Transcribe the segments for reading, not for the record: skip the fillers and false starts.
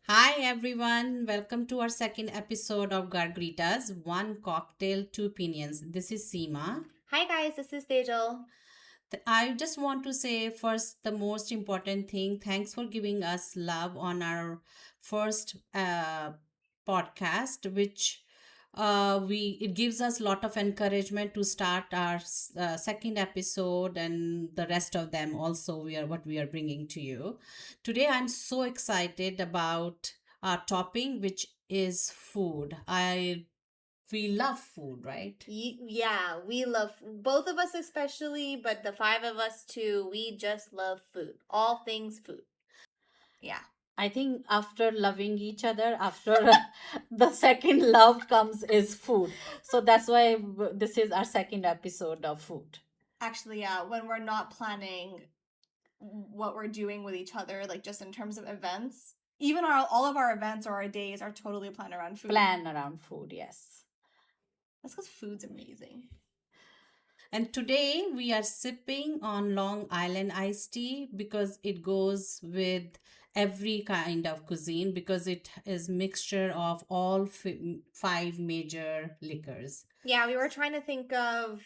Hi everyone, welcome to our second episode of Gargaritas, One Cocktail, Two Opinions. This is Seema. Hi guys, this is Tejal. I just want to say first the most important thing. Thanks for giving us love on our first podcast, which we it gives us a lot of encouragement to start our second episode and the rest of them also we are bringing to you today. I'm so excited about our topic, which is food. I We love food, right? Yeah, we love both of us especially, but the five of us too. We just love food. All things food. Yeah. I think after loving each other, after the second love comes is food. So that's why this is our second episode of food. Actually, yeah, when we're not planning what we're doing with each other, like just in terms of events, even our all of our events or our days are totally planned around food. Plan around food, yes. That's because food's amazing. And today we are sipping on Long Island iced tea because it goes with every kind of cuisine because it is mixture of all five major liquors. Yeah, we were trying to think of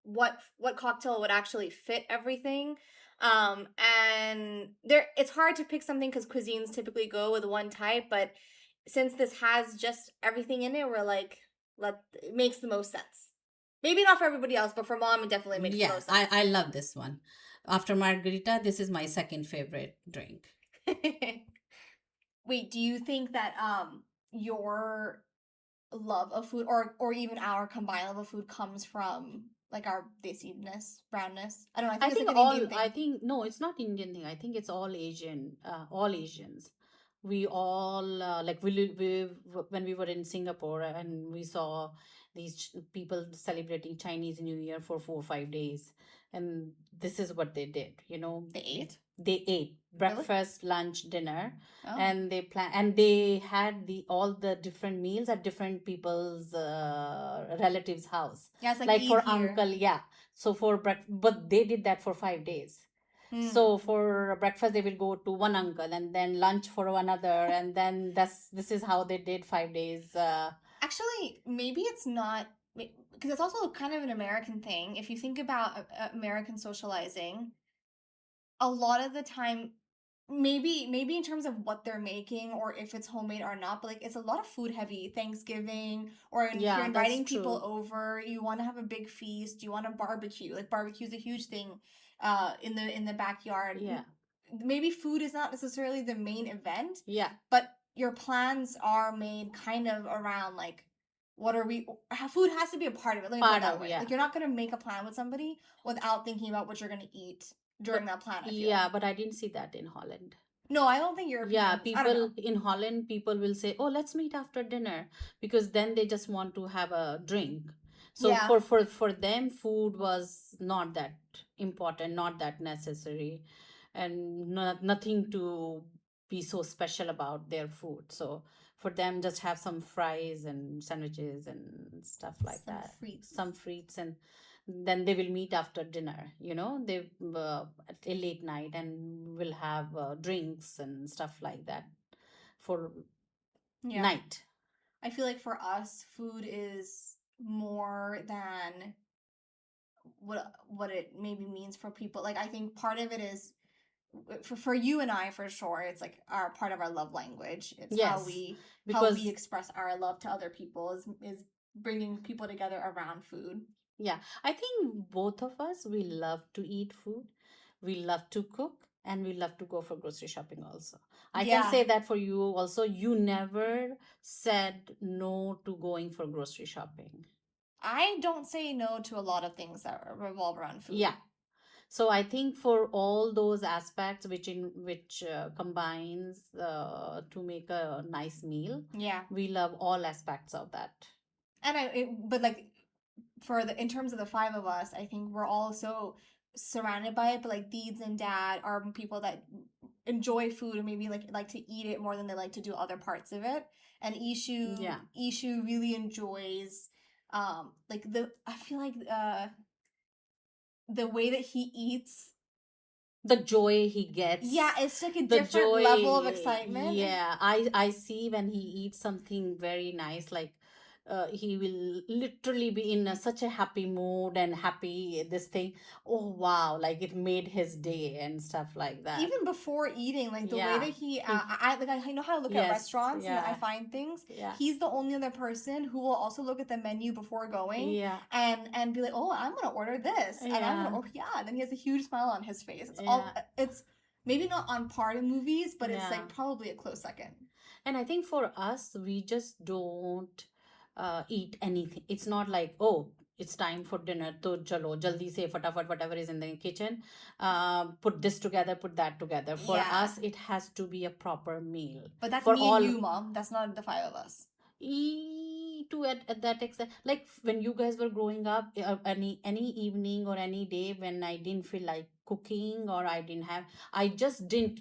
what cocktail would actually fit everything. And there it's hard to pick something because cuisines typically go with one type, but since this has just everything in it, we're like, let it makes the most sense. Maybe not for everybody else, but for mom, it definitely makes the Yeah, most I love this one. After margarita, this is my second favorite drink. sense. Wait, do you think that your love of food or even our combined love of food comes from like our desiness, brownness? I don't know. I I think it's think like an all, Indian I thing. think, no, it's not Indian thing. I think it's all Asians. We all, when we were in Singapore and we saw these people celebrating Chinese New Year for 4 or 5 days. And this is what they did, They ate? they ate Really? breakfast, lunch, dinner, Oh. and they had all the different meals at different people's relatives' house. Yeah, it's like Like Eid for here. uncle, yeah. So for but they did that for 5 days. Hmm. So for breakfast they will go to one uncle, and then lunch for another, and then this is how they did 5 days. Actually, maybe it's not because it's also kind of an American thing. If you think about American socializing, a lot of the time maybe in terms of what they're making or if it's homemade or not, but like it's a lot of food heavy Thanksgiving, or if you're Yeah, that's inviting people true. over, you want to have a big feast, you want to barbecue. Like barbecue's a huge thing in the backyard. Yeah, Maybe food is not necessarily the main event, yeah, but your plans are made kind of around like what are we food has to be a part of it. Let me put it part that of, way. yeah. Like you're not going to make a plan with somebody without thinking about what you're going to eat during But that plan, I feel. yeah, but I didn't see that in Holland. No, I don't think Yeah, Europeans. I don't know. people in Holland, people will say, "Oh, let's meet after dinner," because then they just want to have a drink. So Yeah, for them, food was not that important, not that necessary, and nothing to be so special about their food. So for them, just have some fries and sandwiches and stuff like some that, frites. some fruits, and then they will meet after dinner, they at a late night, and will have drinks and stuff like that for Yeah, night. I feel like for us, food is more than what it maybe means for people. Like I think part of it is for you and I for sure. It's like our part of our love language. It's Yes, how we because express our love to other people is bringing people together around food. yeah, I think both of us, we love to eat food, we love to cook, and we love to go for grocery shopping also. I can Yeah, say that for you also, you never said no to going for grocery shopping. I don't say no to a lot of things that revolve around Yeah. food. So I think for all those aspects which combines to make a nice meal, Yeah, we love all aspects of that. and but like for the in terms of the five of us, I think we're all so surrounded by it. But like Deeds and Dad are people that enjoy food and maybe like to eat it more than they like to do other parts of it. And Yeah. Ishu really enjoys like the I feel like the way that he eats the joy he gets. Yeah, it's like a The different level of joy. excitement. Yeah, I see when he eats something very nice, like he will literally be in such a happy mood and happy this thing. Oh wow, like it made his day and stuff like that. Even before eating, like the way Yeah, that he, he, I know how to look at yes, restaurants and I yeah, find things. yeah, He's the only other person who will also look at the menu before going yeah, and be like, oh, I'm gonna order this, and I'm gonna, yeah, oh yeah, and then he has a huge smile on his face. It's all, yeah, it's maybe not on par to movies, but it's yeah. like probably a close second. And I think for us, we just don't eat anything. It's not like, oh, it's time for dinner. To chalo, jaldi se fatafat, whatever is in the kitchen. Put this together, put that together. For Yeah, us, it has to be a proper meal. but that's For me and all, you, mom. That's not the five of us. to at that extent, like when you guys were growing up, any evening or any day when I didn't feel like cooking or I didn't have, I just didn't,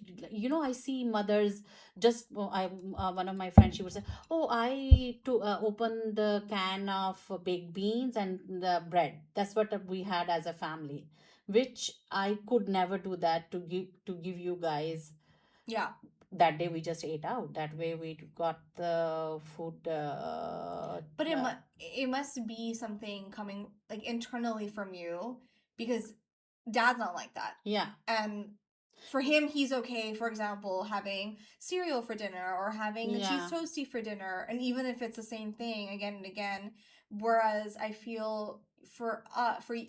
I see mothers just, I one of my friends, she would say, oh, I to open the can of baked beans and the bread. That's what we had as a family, which I could never do that to give you guys. Yeah, That day we just ate out. That way we got the food. but it must be something coming like internally from you because dad's not like that. Yeah, And for him, he's okay, for example, having cereal for dinner or having the cheese yeah, toasty for dinner. And even if it's the same thing again and again, whereas I feel for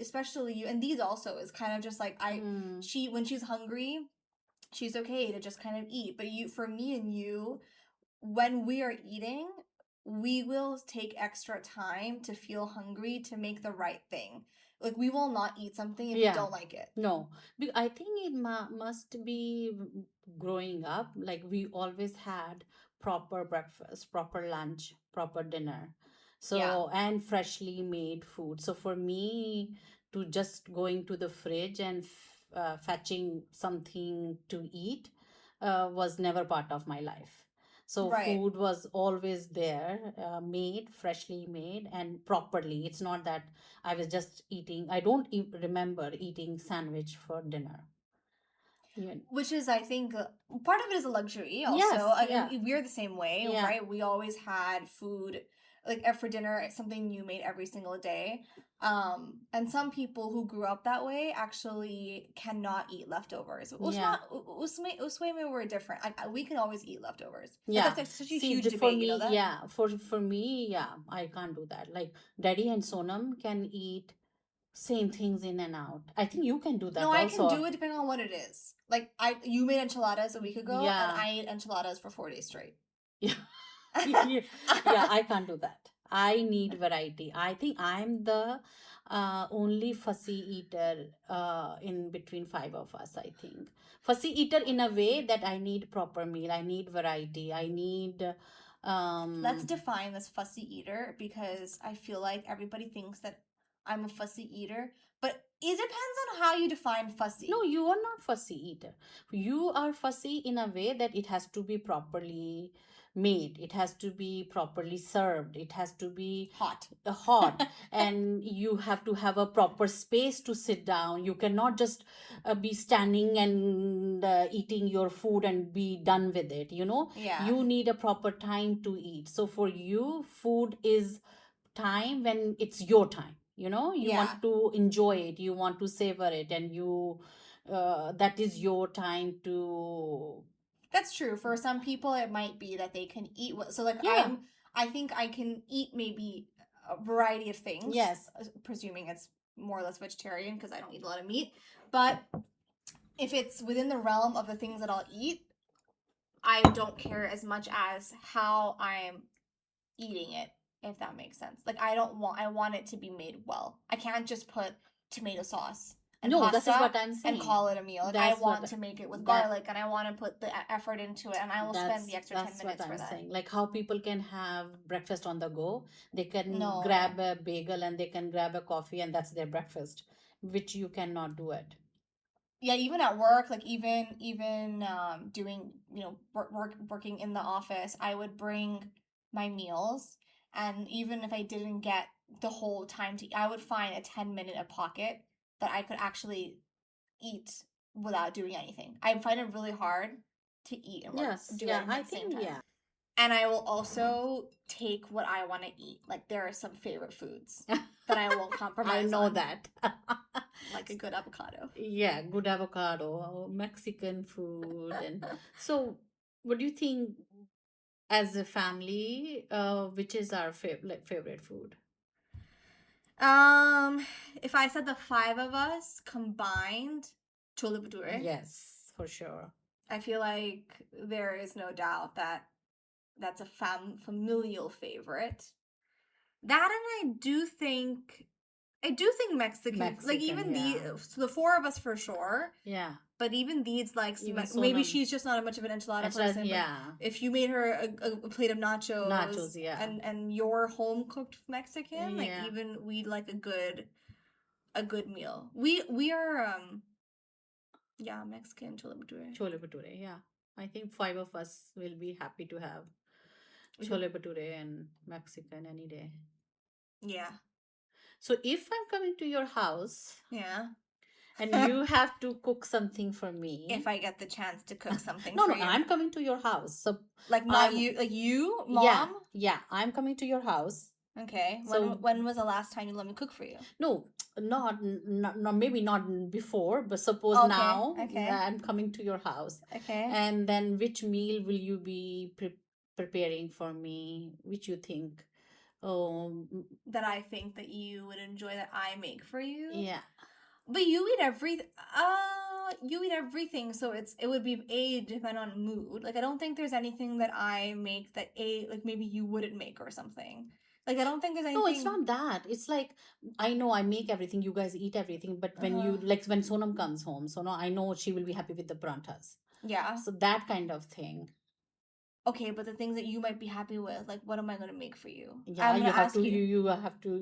especially you, and these also is kind of just like mm, she when she's hungry, she's okay to just kind of eat. But for me and you, when we are eating, we will take extra time to feel hungry to make the right thing. Like we will not eat something if we yeah. don't like it. No, I think it must be growing up. Like we always had proper breakfast, proper lunch, proper dinner. Yeah. So, and freshly made food. So for me to just going to the fridge and fetching something to eat was never part of my life. So Right. food was always there, made, freshly made and properly. It's not that I was just eating. I don't remember eating sandwich for dinner. Yeah. Which is, I think, part of it is a luxury also. Yes, yeah, We're the same way, yeah, right? We always had food, like for dinner, it's something new made every single day. And some people who grew up that way actually cannot eat leftovers. yeah, Usme were different. We can always eat leftovers. yeah. That's such a See, huge for debate, you know me, that? yeah, for me, yeah, I can't do that. Like Daddy and Sonam can eat same things in and out. I think you can do No, that I can also. do it depending on what it is. Like you made enchiladas a week ago, and Yeah, I ate enchiladas for 4 days straight. yeah. Yeah, yeah, I can't do that. I need variety. I think I'm the only fussy eater in between five of us, I think. Fussy eater in a way that I need proper meal. I need variety. I need Let's um define this fussy eater because I feel like everybody thinks that I'm a fussy eater, but it depends on how you define no, fussy. you are not fussy eater. You are fussy in a way that it has to be properly made. It has to be properly served. It has to be Hot. hot, and you have to have a proper space to sit down. You cannot just be standing and eating your food and be done with it. Yeah. You need a proper time to eat. So for you, food is time when it's your time. You Yeah. want to enjoy it, you want to savor it, and you that is your time to. That's true. For some people, it might be that they can eat what. So, like, Yeah, I think I can eat maybe a variety of things, yes, presuming it's more or less vegetarian because I don't eat a lot of meat. But if it's within the realm of the things that I'll eat, I don't care as much as how I'm eating it, if that makes sense. Like I want it to be made well. I can't just put tomato sauce and no, that is pasta what I'm and saying. call it a meal. Like I That's want what to make it with that garlic and I want to put the effort into it and I will spend the extra 10 that's what minutes for I'm that. saying. Like how people can have breakfast on the go. They can No. grab a bagel and they can grab a coffee, and that's their breakfast, which you cannot do it. Yeah, even at work, like even doing, working in the office, I would bring my meals and even if I didn't get the whole time to I would find a 10-minute a pocket that I could actually eat without doing anything. I find it really hard to eat and Yes, do yeah, anything I at the same think, time. yeah. And I will also take what I want to eat. Like there are some favorite foods that I won't I compromise know on, that. like a good avocado. Yeah, good avocado, Mexican food. And so, what do you think as a family, which is our favorite food? If I said the five of us combined, chole bhature, Yes, for sure. I feel like there is no doubt that that's a familial favorite. That and I do think Mexican, like Mexican, even yeah. so the four of us for sure. Yeah. But even these like Even maybe Sonam. she's just not much of an enchilada It's like, person. But yeah. if you made her a plate of Nachos, nachos yeah. and your home cooked Mexican, like Yeah. even we'd like a good meal. We are yeah, Mexican chole bhature. Chole bhature, yeah. I think five of us will be happy to have We could- chole bhature and Mexican any day. Yeah, So if I'm coming to your house yeah. and you have to cook something for me, If I get the chance to cook something no, for no, you, I'm coming to your house. So like not I'm, you, like you, yeah, mom. yeah, I'm coming to your house. Okay. So When was the last time you let me cook for you? no, not maybe not before, but suppose Okay. now Okay. I'm coming to your house, Okay. and then which meal will you be preparing for me? Which you think? Oh, That I think that you would enjoy that I make for you. yeah. But you eat everything, so it would be depend on mood. Like I don't think there's anything that I make that like maybe you wouldn't make or something. Like I don't think there's No, anything. it's not that. It's like I know I make everything, you guys eat everything, but when Uh-huh. you like when Sonam comes home, so now I know she will be happy with the prantas. Yeah. So that kind of thing. Okay, but the things that you might be happy with, like what am I gonna make for you? Yeah, I'm gonna you have ask to you.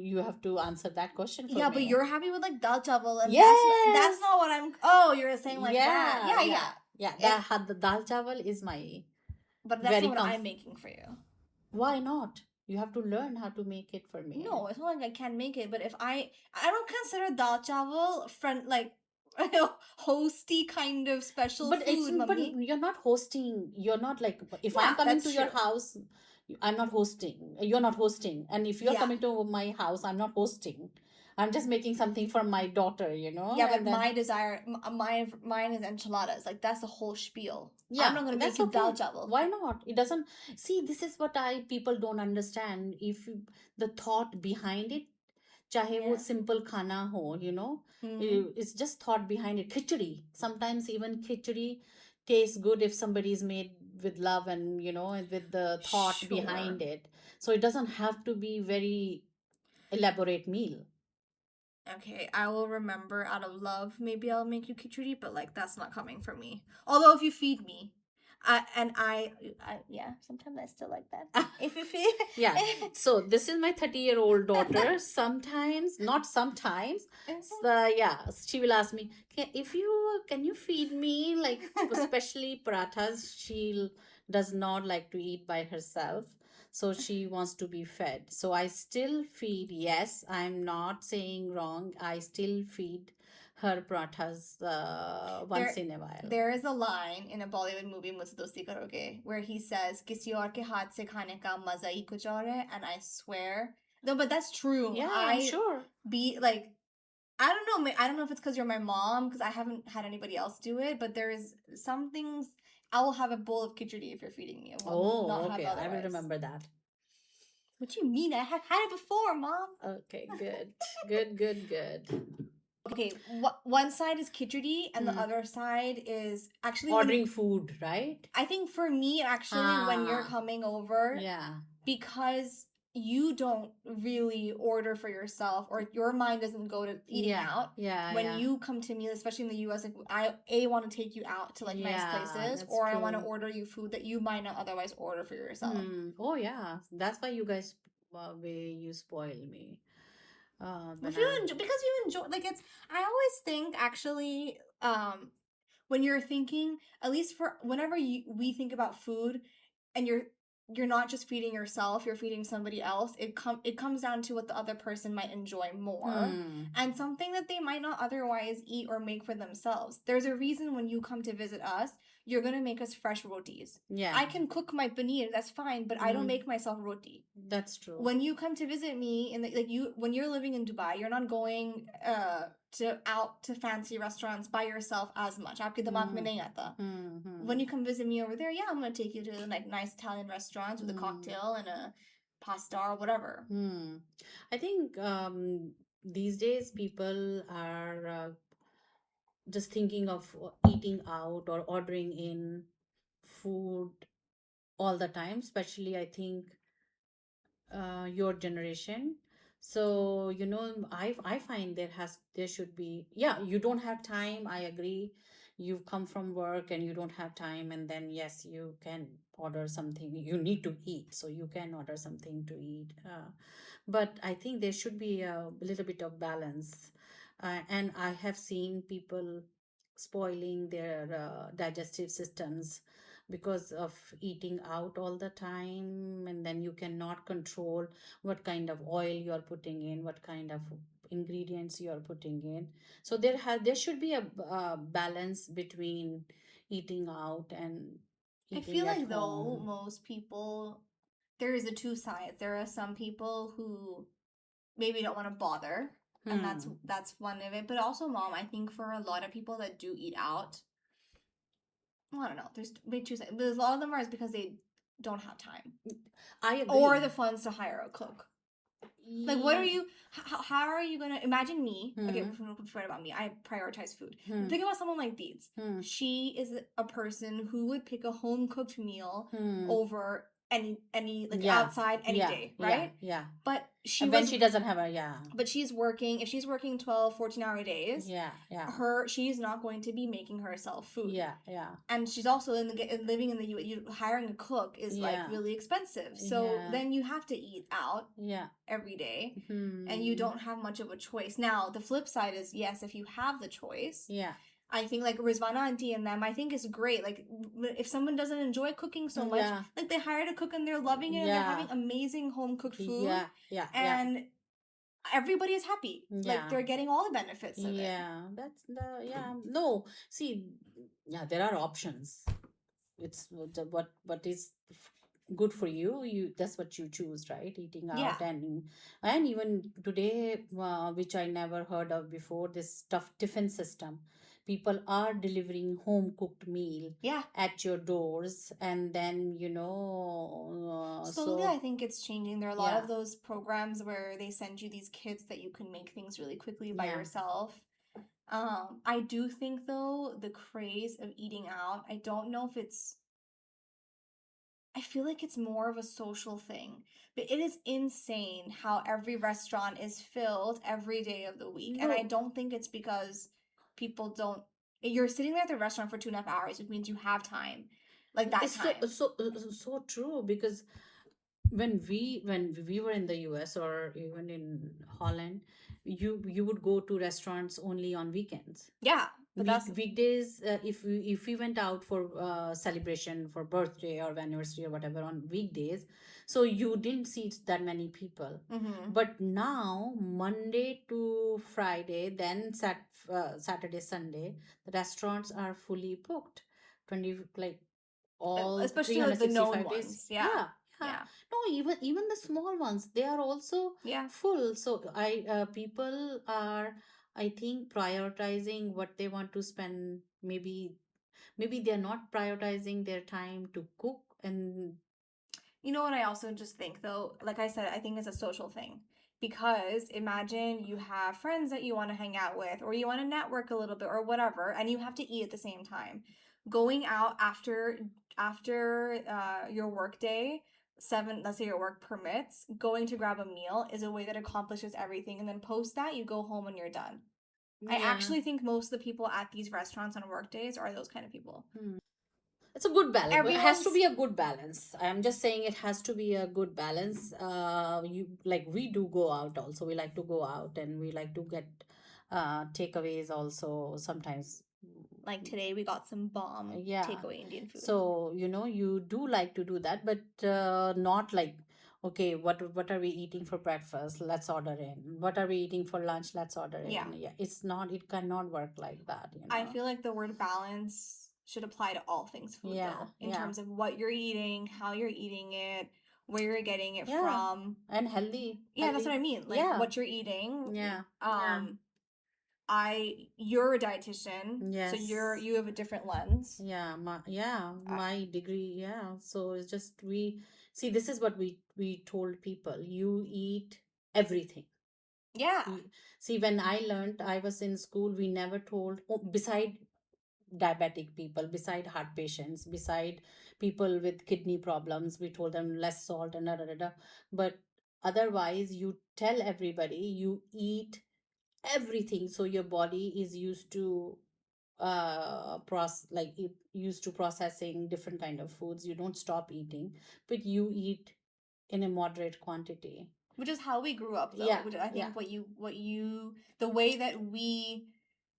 you have to answer that question for Yeah, me. but you're happy with like dal chawal, and Yes. that's not what I'm. Oh, you're saying like that. Yeah, Yeah, yeah, yeah. yeah. If, That had the dal chawal is my but that's very not what I'm making for you. Why not? You have to learn how to make it for me. No, it's not like I can't make it. But if I don't consider dal chawal friend like hosty kind of special But it's food, but mummy. you're not hosting. You're not like if Yeah, I'm coming that's to your true. house, I'm not hosting. You're not hosting. And if you're Yeah. coming to my house, I'm not hosting. I'm just making something for my daughter, you know. Yeah, but and then, my desire, mine is enchiladas. Like that's the whole spiel. yeah, I'm not gonna make that's you okay. dal chawal. Why not? It doesn't. See, this is what I people don't understand. If the thought behind it, चाहे वो Yeah. simple खाना हो, you know, it's just thought behind it. Khichdi, sometimes even khichdi tastes good if somebody is made with love and you know with the thought Sure. behind it. So it doesn't have to be very elaborate meal. Okay, I will remember out of love. Maybe I'll make you khichdi, but like that's not coming from me. Although if you feed me, yeah, sometimes I still like that. If you feed, Yeah. So this is my 30-year-old daughter. Sometimes, not sometimes. Yeah, she will ask me, can you feed me like especially parathas? She does not like to eat by herself. So she wants to be fed. So I still feed. Yes, I'm not saying wrong. I still feed her parathas once in a while. There is a line in a Bollywood movie, Mujhse Dosti Karoge, where he says, "Kisi aur ke haath se khane ka maza hi kuch aur hai," and I swear, no, but that's true. Yeah, I'm sure. Be like, I don't know. I don't know if it's because you're my mom, because I haven't had anybody else do it. But there is some things. I will have a bowl of khichdi if you're feeding me. I will not okay. have I will otherwise. remember that. What do you mean? I have had it before, mom. Okay, good, good, good, good. Okay, one side is khichdi and the other side is actually ordering food, right? I think for me, actually, when you're coming over, yeah, because you don't really order for yourself or your mind doesn't go to eating out. Yeah, when you come to me, especially in the US, like I want to take you out to like nice places, or I want to order you food that you might not otherwise order for yourself. Oh yeah, that's why you guys you spoil me. Because you enjoy, like it's. I always think actually, when you're thinking, at least for whenever we think about food, and you're you're not just feeding yourself, you're feeding somebody else. It comes down to what the other person might enjoy more, and something that they might not otherwise eat or make for themselves. There's a reason when you come to visit us, you're gonna make us fresh rotis. Yeah. I can cook my paneer, that's fine, but I don't make myself roti. That's true. When you come to visit me in the, like you when you're living in Dubai, you're not going to fancy restaurants by yourself as much. आपके दिमाग में नहीं आता. When you come visit me over there, yeah, I'm gonna take you to like nice Italian restaurants with a cocktail and a pasta or whatever. I think these days people are just thinking of eating out or ordering in food all the time, especially I think your generation. So I find there should be, yeah, you don't have time, I agree. You've come from work and you don't have time, and then yes, you can order something. You need to eat, so you can order something to eat, but I think there should be a little bit of balance. And I have seen people spoiling their digestive systems because of eating out all the time, and then you cannot control what kind of oil you are putting in, what kind of ingredients you are putting in. So there should be a balance between eating out and I eating feel at like though home. most people, there is a two sides. There are some people who maybe don't want to bother, and that's one of it. But also, mom, I think for a lot of people that do eat out, well, I don't know. There's maybe two sides. But a lot of them are because they don't have time, I agree. or the funds to hire a cook. Like, what are you? How are you gonna imagine me? Okay, forget about me. I prioritize food. Think about someone like Deeds. She is a person who would pick a home cooked meal over any like outside any day, right? Yeah. But when she doesn't have a but she's working. If she's working 12, 14-hour days, yeah. she's not going to be making herself food. Yeah. And she's also living in the U.S. Hiring a cook is like really expensive. So then you have to eat out every day, and you don't have much of a choice. Now the flip side is, yes, if you have the choice, I think like Rizvana auntie and them, I think is great. Like if someone doesn't enjoy cooking so much, like they hired a cook and they're loving it and they're having amazing home cooked food. And everybody is happy. Like they're getting all the benefits of it. That's no, see, there are options. It's what is good for you, that's what you choose, right? Eating out. And even today, which I never heard of before, this tough tiffin system. People are delivering home cooked meal at your doors, and then slowly I think it's changing. There are a lot of those programs where they send you these kits that you can make things really quickly by yourself. I do think though the craze of eating out, I don't know if it's, I feel like it's more of a social thing. But it is insane how every restaurant is filled every day of the week. And I don't think it's because people don't, you're sitting there at the restaurant for 2.5 hours, which means you have time. Like that it's time. so true, because when we were in the US or even in Holland, you would go to restaurants only on weekends. But that's weekdays. If we went out for celebration, for birthday or anniversary or whatever on weekdays, so you didn't see that many people. But now Monday to Friday, then Saturday, Sunday, the restaurants are fully booked. 20, like all especially like the known 365 days. ones. Yeah. No, even the small ones, they are also full. So people are, I think, prioritizing what they want to spend. Maybe they're not prioritizing their time to cook. And you know what I also just think though, like I said, I think it's a social thing. Because imagine you have friends that you want to hang out with, or you want to network a little bit or whatever, and you have to eat at the same time. Going out after your work day, 7, let's say your work permits, going to grab a meal is a way that accomplishes everything, and then post that you go home when you're done. I actually think most of the people at these restaurants on work days are those kind of people. It's a good balance. It has to be a good balance. I'm just saying it has to be a good balance. You, like, we do go out also. We like to go out and we like to get takeaways also sometimes. Like today we got some bomb Yeah. takeaway Indian food. So, you do like to do that, but not like, okay, what are we eating for breakfast? Let's order in. What are we eating for lunch? Let's order in. Yeah. Yeah, it cannot work like that, I feel like the word balance should apply to all things food, Yeah, though, in yeah. terms of what you're eating, how you're eating it, where you're getting it Yeah. from. And healthy. Yeah, that's what I mean. Like Yeah. what you're eating. Yeah. You're a dietitian, so Yes. you have a different lens. Yeah, my degree, yeah. So it's just this is what we told people. You eat everything. Yeah. See, when I learned, I was in school, we never told, beside diabetic people, beside heart patients, beside people with kidney problems, we told them less salt and da da da da. But otherwise, you tell everybody you eat everything, so your body is used to used to processing different kind of foods. You don't stop eating, but you eat in a moderate quantity, which is how we grew up, though. Yeah, Which I think yeah. the way that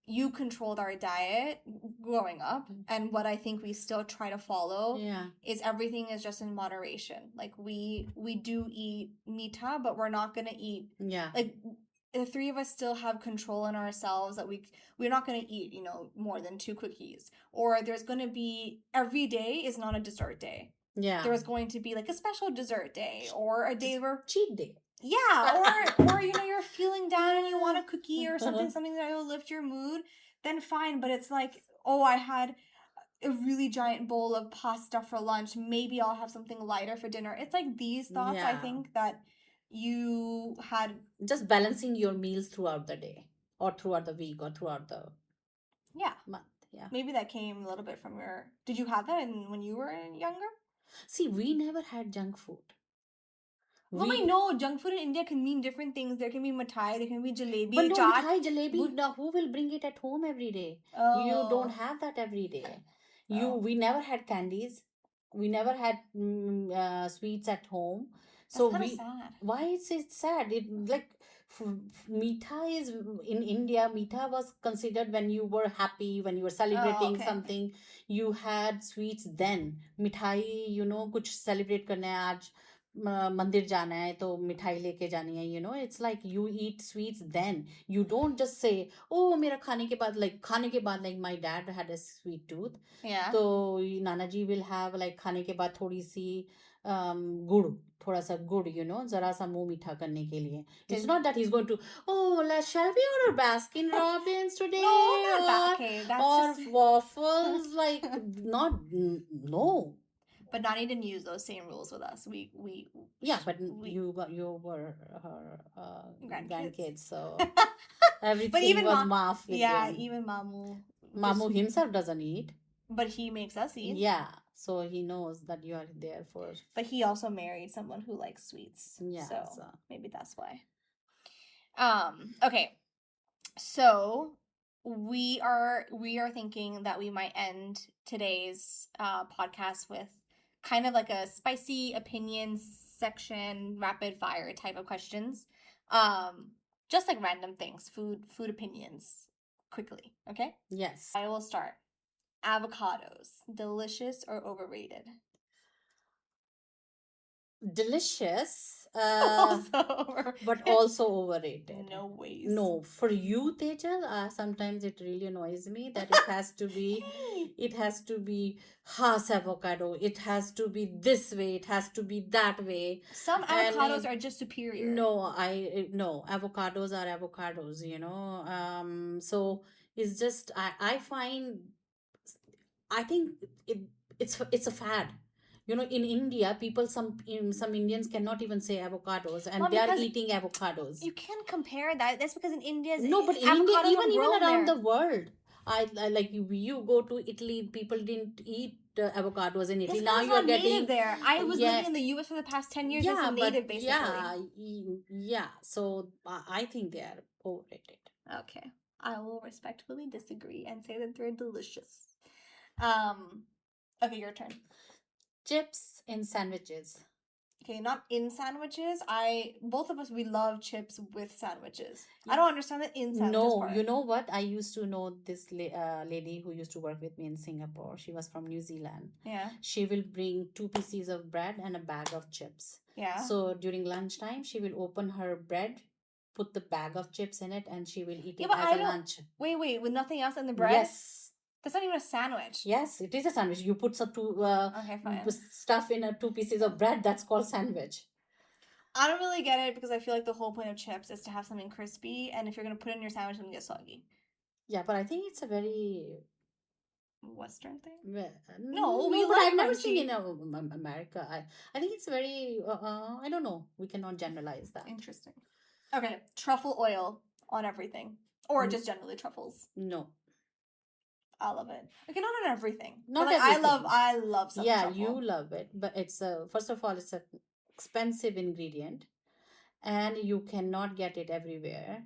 you controlled our diet growing up, and what I think we still try to follow, Yeah. is everything is just in moderation. Like we do eat Meetha, but we're not gonna eat, Yeah. like, the three of us still have control in ourselves that we're not going to eat, more than 2 cookies, or there's going to be, every day is not a dessert day. Yeah. There's going to be like a special dessert day, or a day where cheat day. Yeah, or you're feeling down and you want a cookie or something that will lift your mood, then fine. But it's like, oh, I had a really giant bowl of pasta for lunch. Maybe I'll have something lighter for dinner. It's like these thoughts, I Yeah. think, that you had. Just balancing your meals throughout the day, or throughout the week, or throughout the Yeah. month. Yeah. Maybe that came a little bit from your. Did you have that when you were younger? See, we never had junk food. Well, I know junk food in India can mean different things. There can be mithai, there can be jalebi, But no, chaat. mithai, jalebi, now who will bring it at home every day? You don't have that every day. We never had candies. We never had sweets at home. So That's kind of sad. Why is it sad? It like Meetha is in India. Meetha was considered when you were happy, when you were celebrating something. You had sweets then. Mithai, कुछ celebrate करना है आज, मंदिर जाना है तो मिठाई लेके जानी है, it's like you eat sweets then. You don't just say, oh, मेरा खाने के बाद, like my dad had a sweet tooth. Yeah. तो नाना जी will have like खाने के बाद थोड़ी सी गुड़, थोड़ा सा गुड़, जरा सा मुंह मीठा करने के लिए. It's not that he's going to, shall we order Baskin Robbins today? No, not that. Okay, that's or just waffles, like not, no. But Nani didn't use those same rules with us. We but you were her grandkids, so but everything even was maaf with them. even Mamu himself doesn't eat, but he makes us eat. Yeah, so he knows that you are there for. But he also married someone who likes sweets. Yeah, so maybe that's why. Okay, so we are thinking that we might end today's podcast with kind of like a spicy opinions section, rapid fire type of questions. Just like random things, food opinions, quickly. Okay? Yes. I will start. Avocados, delicious or overrated? Delicious, but also overrated. No ways. No, for you, Tejal, sometimes it really annoys me that it has to be, Haas avocado. It has to be this way. It has to be that way. Some avocados are just superior. No, avocados are avocados. So it's just I find, I think it's a fad. In India, some Indians cannot even say avocados, and they are eating avocados. You can't compare that. That's because in India, no, but in India, even around the world, I like you go to Italy, people didn't eat avocados in Italy. Now you are getting there. I was living in the U.S. for the past 10 years as a native, basically. Yeah. So I think they are overrated. Okay, I will respectfully disagree and say that they're delicious. Okay, your turn. Chips in sandwiches. Okay, not in sandwiches. Both of us, we love chips with sandwiches. I don't understand the in sandwiches No, part. you know what? I used to know this lady who used to work with me in Singapore. She was from New Zealand. Yeah. She will bring 2 pieces of bread and a bag of chips. Yeah. So during lunchtime, she will open her bread, put the bag of chips in it, and she will eat Yeah, it but as I a don't. lunch. Wait, with nothing else in the bread? Yes. That's not even a sandwich. Yes, it is a sandwich. You put some Okay, fine. stuff in a 2 pieces of bread. That's called sandwich. I don't really get it because I feel like the whole point of chips is to have something crispy, and if you're gonna put it in your sandwich, it's gonna get soggy. Yeah, but I think it's a very Western thing. well, No, we but like I've never seen crunchy. in America. I think it's very. I don't know. We cannot generalize that. Interesting. Okay, truffle oil on everything, or just generally truffles. No, I love it. Okay, not on everything. not But, like, everything. I love some Yeah, truffle. you love it, but it's a first of all, it's a expensive ingredient, and you cannot get it everywhere.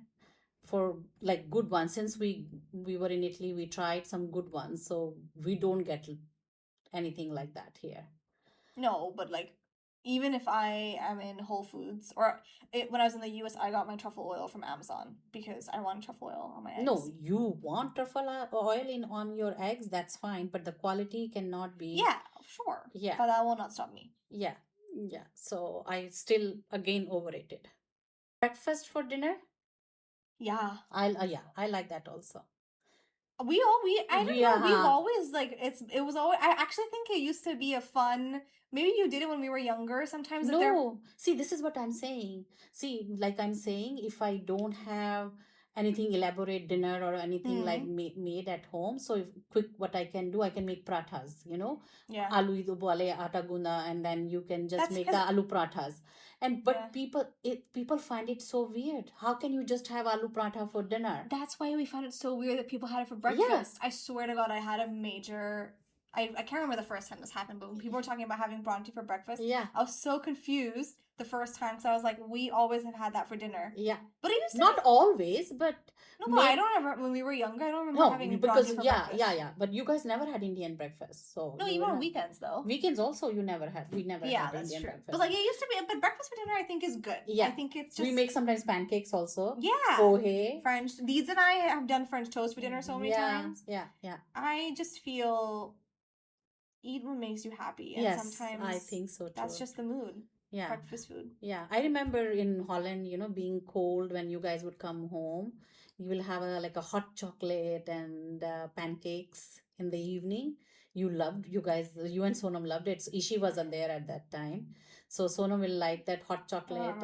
For like good ones, since we were in Italy, we tried some good ones, so we don't get anything like that here. No, but like, even if I am in Whole Foods when I was in the US, I got my truffle oil from Amazon because I wanted truffle oil on my eggs. No, you want truffle oil in on your eggs, that's fine, but the quality cannot be. Yeah, sure. Yeah. But that will not stop me. Yeah, yeah. So I still again overrated. Breakfast for dinner? Yeah. I like that also. I don't know, we've always it was always, I actually think it used to be a fun, maybe you did it when we were younger sometimes. No, see, this is what I'm saying. See, like I'm saying, if I don't have anything elaborate dinner or anything like made at home, so if quick, what I can do, I can make prathas, Yeah. Aloo idubale atta guna, and then you can just That's make the because- aloo prathas. And but Yeah. people find it so weird. How can you just have aloo paratha for dinner? That's why we found it so weird that people had it for breakfast. I swear to God, I had a major. I can't remember the first time this happened, but when people were talking about having bronte for breakfast, I was so confused the first time because I was like, we always have had that for dinner. Yeah. But it used to not always, but no, but I don't remember when we were younger. I don't remember having bronte for breakfast. Yeah. But you guys never had Indian breakfast, so no, even on weekends though. Weekends also you never had. We never had that's Indian true. breakfast. But like it used to be, but breakfast for dinner I think is good. Yeah, I think it's just we make sometimes pancakes also. Yeah, pohe. French. Deeds and I have done French toast for dinner so many times. Yeah. I just feel eat what makes you happy, and yes, sometimes I think so too. That's just the mood. Yeah, breakfast food. Yeah, I remember in Holland, being cold when you guys would come home, you will have like a hot chocolate and pancakes in the evening. You and Sonam loved it. So Ishi wasn't there at that time. So Sonam will like that hot chocolate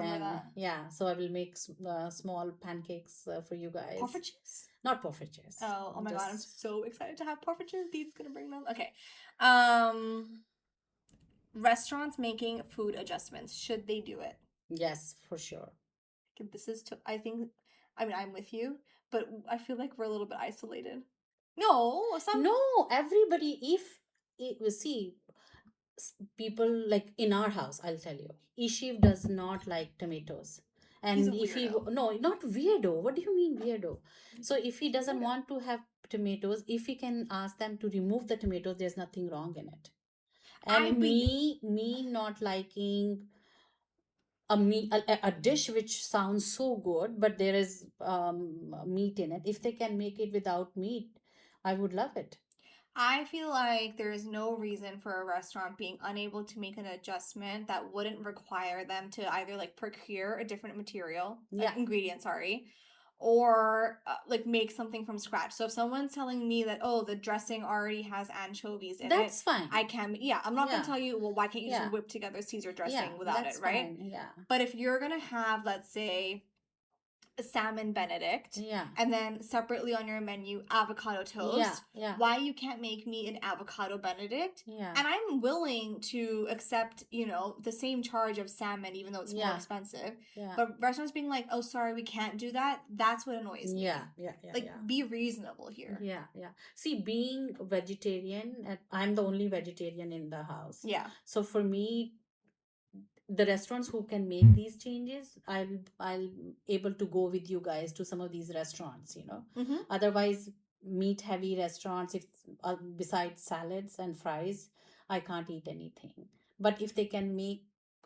yeah. So I will make small pancakes for you guys. Poffertjes? Not poffertjes. Oh my God, I'm so excited to have poffertjes. Deed's gonna bring them. Okay. Restaurants making food adjustments. Should they do it? Yes, for sure. This is I'm with you, but I feel like we're a little bit isolated. No, everybody. If see, people like in our house, I'll tell you, Ishiv does not like tomatoes. And if he not weirdo. What do you mean weirdo? So if he doesn't want to have tomatoes, if he can ask them to remove the tomatoes, there's nothing wrong in it. And me not liking a dish which sounds so good, but there is meat in it. If they can make it without meat, I would love it. I feel like there is no reason for a restaurant being unable to make an adjustment that wouldn't require them to either like procure a different material, ingredient, or like make something from scratch. So if someone's telling me that, oh, the dressing already has anchovies in it, that's fine. I can, I'm not gonna tell you, well, why can't you just whip together Caesar dressing without it, right? Fine. Yeah. But if you're gonna have, let's say, a salmon benedict, and then separately on your menu avocado toast, why you can't make me an avocado benedict? And I'm willing to accept the same charge of salmon even though it's more expensive, but restaurants being like, oh, sorry, we can't do that, that's what annoys me. Be reasonable here. See, being vegetarian, I'm the only vegetarian in the house, so for me, the restaurants who can make these changes, I'll able to go with you guys to some of these restaurants, Otherwise, meat heavy restaurants, if besides salads and fries, I can't eat anything. But if they can make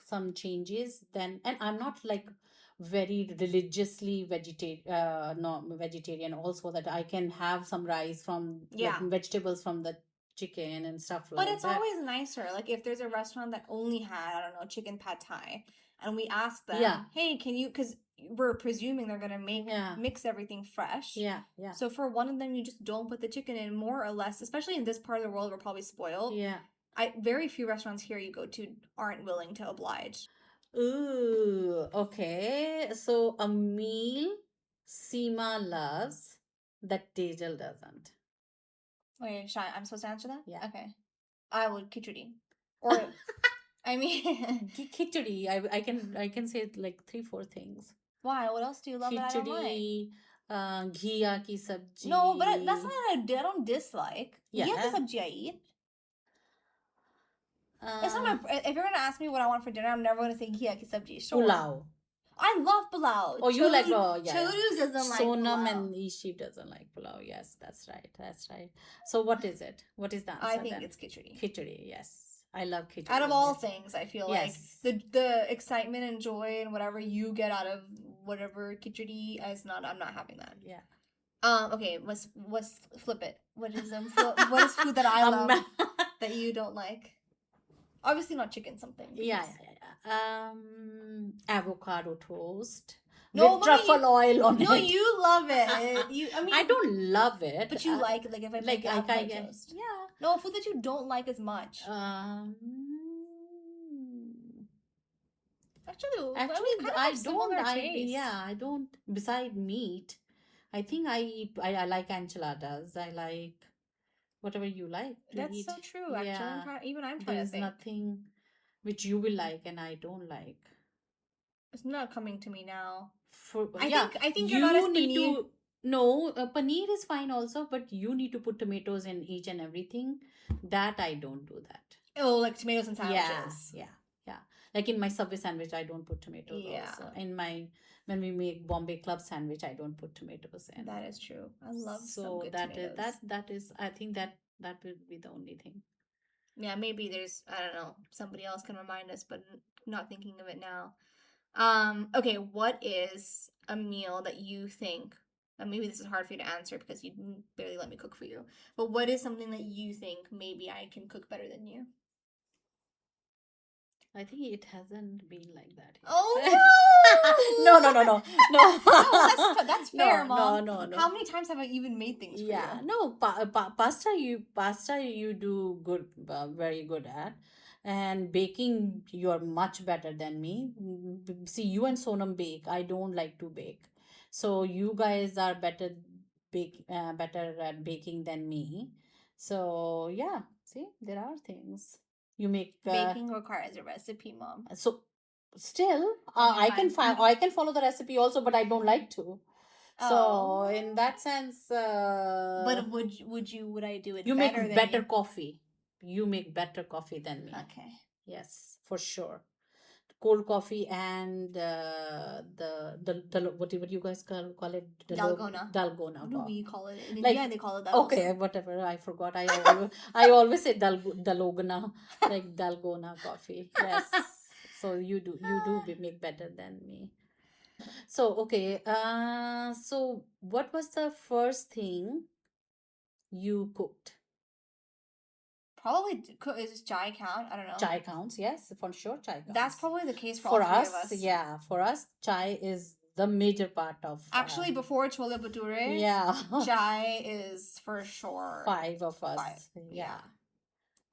some changes, then, and I'm not like very religiously no vegetarian also, that I can have some rice from like Yeah. vegetables from the chicken and stuff But like it's that. always nicer. Like if there's a restaurant that only had, I don't know, chicken pad thai, and we ask them, Yeah. hey, can you, because we're presuming they're gonna Yeah. mix everything fresh. Yeah. Yeah. So for one of them, you just don't put the chicken in, more or less, especially in this part of the world, we're probably spoiled. Yeah. Very few restaurants here you go to aren't willing to oblige. Ooh, okay. So a meal Seema loves that Tejal doesn't. Wait, Shai, I'm supposed to answer that? Yeah. Okay. I would khichdi. Or, I mean, Khichdi. I can say like 3 4 things. why? What else do you love that I don't like? Khichdi, Ghia ki sabji. No, but that's not I don't dislike. Yeah. Ghia ki sabji I eat. It's not Uh, my. If you're gonna ask me what I want for dinner, I'm never gonna say ghia ki sabji. Sure. Pulao. I love pulao. Oh, you like pulao? Yeah. Chodus doesn't like Sonam pulao. and Ishi doesn't like pulao. Yes, that's right. That's right. So what is it? What is the answer? I think then? it's khichdi. Khichdi. Yes, I love khichdi. Out of all yes. things, I feel Yes. like the excitement and joy and whatever you get out of whatever khichdi is not. I'm not having that. Yeah. Okay. What's flip it? What is what is food that I love that you don't like? Obviously not chicken something. Yeah. Avocado toast. No, with truffle oil on it. No, you love it. I mean, I don't love it. but you like it. Like if I like make avocado toast. Yeah. No, food that you don't like as much. Actually, I don't. I don't. Beside meat, I think I eat. I like enchiladas. I like whatever you like to That's eat. so true. Actually, Yeah. even I'm trying There's to think. nothing which you will like and I don't like. It's not coming to me now. I think you're not as need paneer. to. No, paneer is fine also, but you need to put tomatoes in each and everything. That I don't do that. Oh, like tomatoes and sandwiches. Yeah. Like in my Subway sandwich, I don't put tomatoes. Yeah. Also. When we make Bombay Club sandwich, I don't put tomatoes in. That is true. I love so good that tomatoes. that is I think that will be the only thing. Yeah, maybe there's, I don't know, somebody else can remind us, but not thinking of it now. Okay, what is a meal that you think, and maybe this is hard for you to answer because you barely let me cook for you, but what is something that you think maybe I can cook better than you? I think it hasn't been like that. Yet. Oh no! no, that's fair, Mom. No. How many times have I even made things for you? No, pasta you do good, very good at, and baking you're much better than me. See, you and Sonam bake. I don't like to bake, so you guys are better at baking than me. So yeah, see, there are things you make. Baking requires a recipe, Mom. So still, I can follow the recipe also, but I don't like to. So in that sense, but would I do it? You better make than better you? coffee. You make better coffee than me. Okay. Yes, for sure. Cold coffee and the what you guys call it? Dalgona. Dalgona. What do we call it? In Like, India, they call it that. Okay, whatever. I forgot. I always say dalogana, like dalgona coffee. Yes. So you do make better than me. So okay. So what was the first thing you cooked? Probably is chai count? I don't know. Chai counts, yes, for sure. Chai counts. That's probably the case for all three us. of us. Yeah, for us, chai is the major part of. Actually, before chole bhature, yeah, chai is for sure. 5 of us. Yeah.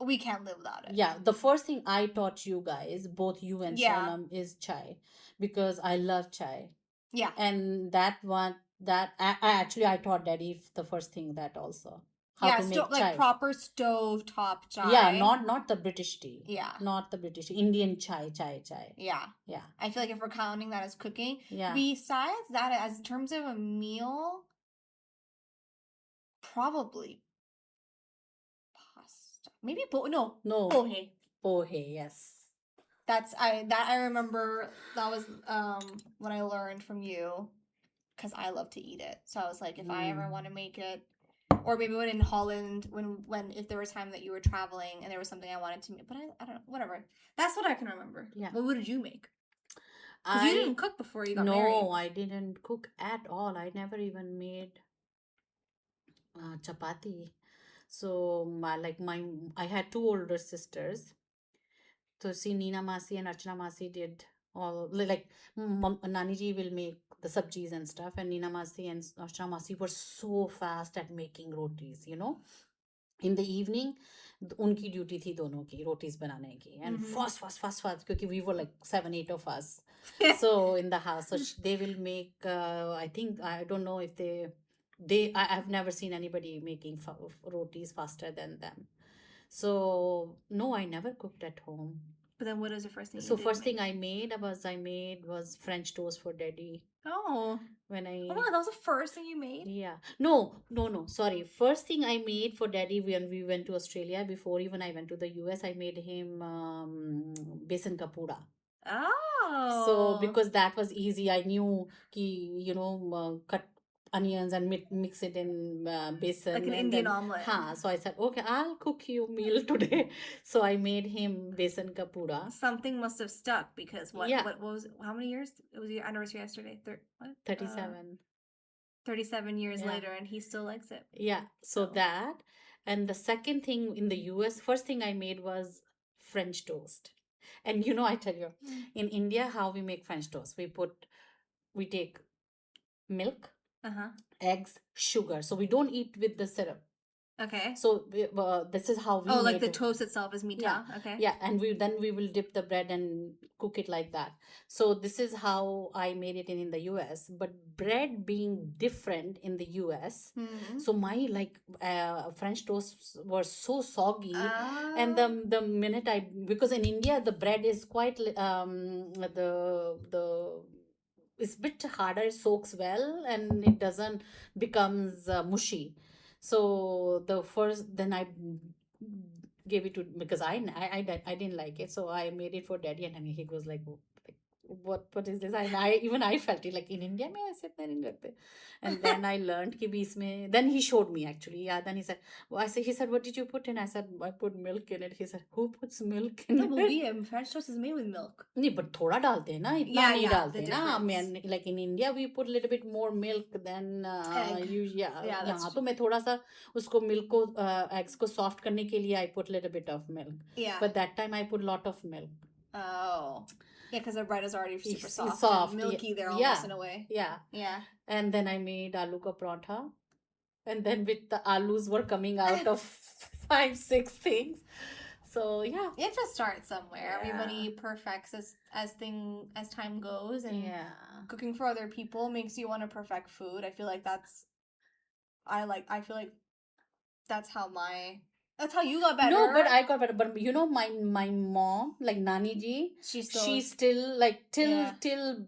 We can't live without it. Yeah, the first thing I taught you guys, both you and Sonam, is chai, because I love chai. Yeah. And that one, I taught Daddy the first thing, that also. How to make chai. Like proper stove top chai. Yeah, not the British tea. Yeah. Not the British, Indian chai. Yeah. Yeah. I feel like if we're counting that as cooking. Yeah. Besides that, as in terms of a meal, probably pasta. Maybe no. Pohe. Pohe, yes. I remember that was what I learned from you, because I love to eat it. So I was like, if I ever want to make it, Or maybe when in Holland, when if there was time that you were traveling and there was something I wanted to make, but I don't know, whatever. That's what I can remember. Yeah. What did you make? Because you didn't cook before you got married. No, I didn't cook at all. I never even made chapati. So I had two older sisters. So see, Nina Masi and Archana Masi did all like Nani ji will make the sabjis and stuff, and Nina Masi and Archana Masi were so fast at making rotis. In the evening उनकी duty थी दोनों की रोटीज बनाने की and fast fast fast fast क्योंकि we were like 7 8 of us so in the house so they will make I think I don't know if I've never seen anybody making rotis faster than them so no I never cooked at home. But then what was the first thing So first thing I made was French toast for daddy. Oh. When I Oh, that was the first thing you made? Yeah. No. Sorry. First thing I made for daddy when we went to Australia, before even I went to the US, I made him besan ka pooda. Oh. So because that was easy, I knew ki cut onions and mix it in besan. Like an Indian omelette. So I said, okay, I'll cook you meal today. So I made him besan ka pooda. Something must have stuck because what was how many years? It was your anniversary yesterday. 37. 37 years later, and he still likes it. Yeah. So that. And the second thing in the US, first thing I made was French toast. And I tell you, in India, how we make French toast, we take milk, eggs, sugar. So we don't eat with the syrup. Okay. So this is how we like the toast itself is Meetha. Yeah. Okay. Yeah, and we will dip the bread and cook it like that. So this is how I made it in the US. But bread being different in the US, so my French toasts were so soggy, and the minute because in India the bread is quite the it's a bit harder, it soaks well, and it doesn't becomes mushy. So then I gave it to because I didn't like it, so I made it for daddy, and he goes like, what is this? I felt it like in India में ऐसे इतना नहीं करते. And then I learned कि भी इसमें, then he showed me actually. Yeah, then he said, he said, what did you put in? I said, I put milk in it. He said, who puts milk in it? French toast is made with milk. नहीं, but थोड़ा डालते हैं ना, इतना नहीं डालते ना. Like in India we put a little bit more milk than यहाँ तो मैं थोड़ा सा उसको milk को eggs को soft करने के लिए I put a little bit of milk. Yeah. But that time I put lot of milk. Oh. Yeah, because the bread is already super soft and milky there almost in a way. Yeah. Yeah. And then I made aloo ka paratha. And then with the alus were coming out of 5 6 things. So yeah. You have to start somewhere. Yeah. Everybody perfects as time goes, and cooking for other people makes you want to perfect food. I feel like that's how you got better. No, but I got better. But my mom, like Nani ji, she still like till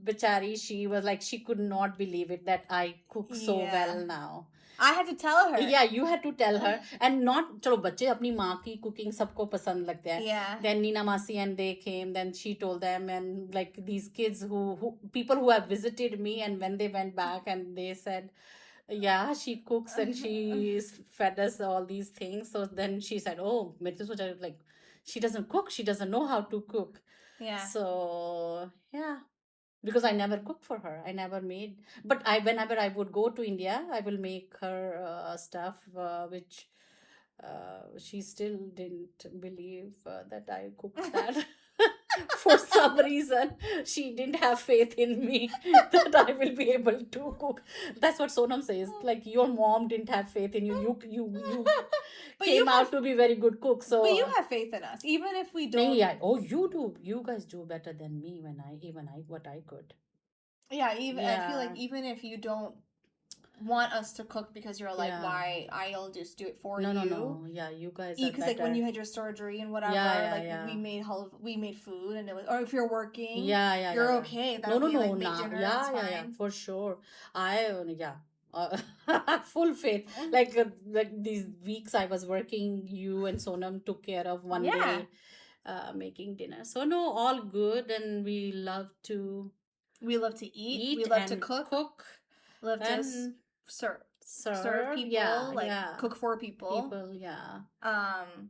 Bichari, she was like she could not believe it that I cook so well now. I had to tell her. Yeah, you had to tell her. And not, चलो बच्चे अपनी माँ की cooking सबको पसंद लगता है. Yeah. Then Nina Masi and they came. Then she told them, and like these kids who people who have visited me, and when they went back and they said, yeah, she cooks and she fed us all these things. So then she said, oh, like she doesn't cook, she doesn't know how to cook. Yeah. So yeah, because I never cooked for her, I never made. But whenever I would go to India, I will make her stuff which she still didn't believe that I cooked that. For some reason she didn't have faith in me that I will be able to cook. That's what Sonam says, like your mom didn't have faith in you. You came out to be very good cook. So but you have faith in us even if we don't. Yeah. Oh, you do. You guys do better than me when I what I could. Yeah, I feel like even if you don't want us to cook because you're like, why? I'll just do it for you. No. Yeah, you guys are because like when you had your surgery and whatever, we made food, and it was, or if you're working, you're okay. No, yeah, for sure. Full faith. Like these weeks I was working, you and Sonam took care of one day making dinner. So no, all good, and we love to eat. We love to cook. Love to serve. serve people, yeah, like yeah. cook for people. People, yeah.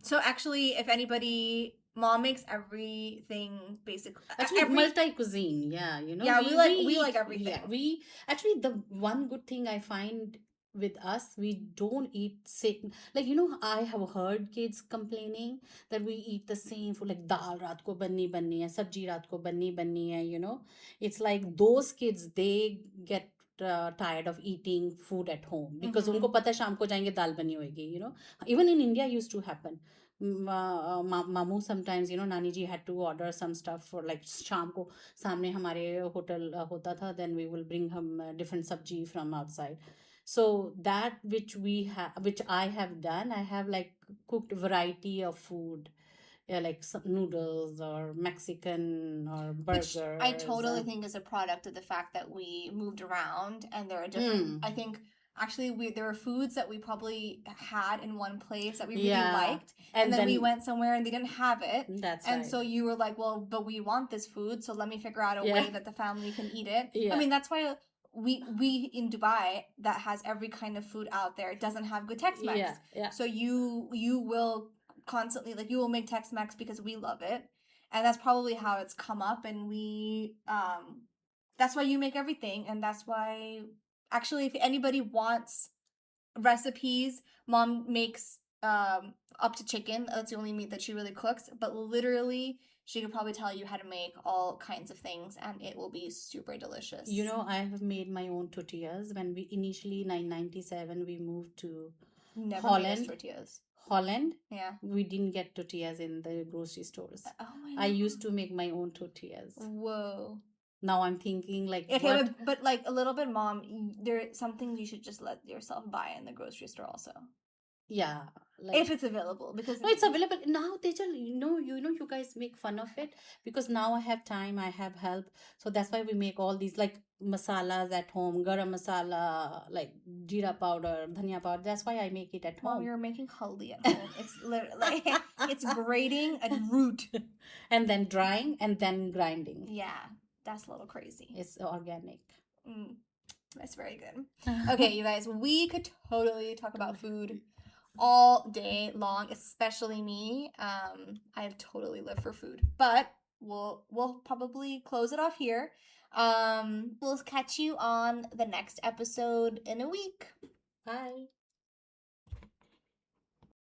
So actually, if anybody, mom makes everything basically. Actually, multi cuisine, yeah, Yeah, we like eat, everything. yeah, we actually, the one good thing I find with us, we don't eat same, like, I have heard kids complaining that we eat the same food, like dal raat ko banni hai, sabji raat ko banni hai, it's like those kids, they get tired of eating food at home because Mhm. उनको पता है शाम को जाएंगे दाल बनी होगी, even in India used to happen. Mamu sometimes, Nani ji had to order some stuff for like शाम को सामने हमारे होटल होता था, then we will bring him different sabji from outside. So that which I have done, I have like cooked variety of food, yeah, like some noodles or Mexican or Which I burgers. totally think is a product of the fact that we moved around and there are different. I think actually there were foods that we probably had in one place that we really liked, and then we went somewhere and they didn't have it. That's and right. so you were like, well, but we want this food, so let me figure out a way that the family can eat it. I Yeah. mean, that's why we in Dubai that has every kind of food out there doesn't have good Tex-Mex. Yeah. So you will constantly, like, you will make Tex-Mex because we love it, and that's probably how it's come up. And that's why you make everything, and that's why actually if anybody wants recipes, mom makes up to chicken. That's the only meat that she really cooks, but literally she could probably tell you how to make all kinds of things and it will be super delicious. I have made my own tortillas when we initially 997 we moved to Never made us tortillas. Holland. Yeah. We didn't get tortillas in the grocery stores. Oh my I used to make my own tortillas. Whoa. Now I'm thinking like, okay, but like a little bit, mom, there are some things you should just let yourself buy in the grocery store also. Yeah, like, if it's available, because no, it's available now. They just you guys make fun of it because now I have time, I have help, so that's why we make all these like masalas at home, garam masala, like jeera powder, dhania powder. That's why I make it at home. Mom, you're making haldi at home. It's literally it's grating a root and then drying and then grinding. Yeah, that's a little crazy. It's organic. That's very good. Okay, you guys, we could totally talk about food all day long, especially me. I have totally lived for food, but we'll probably close it off here. We'll catch you on the next episode in a week. Bye.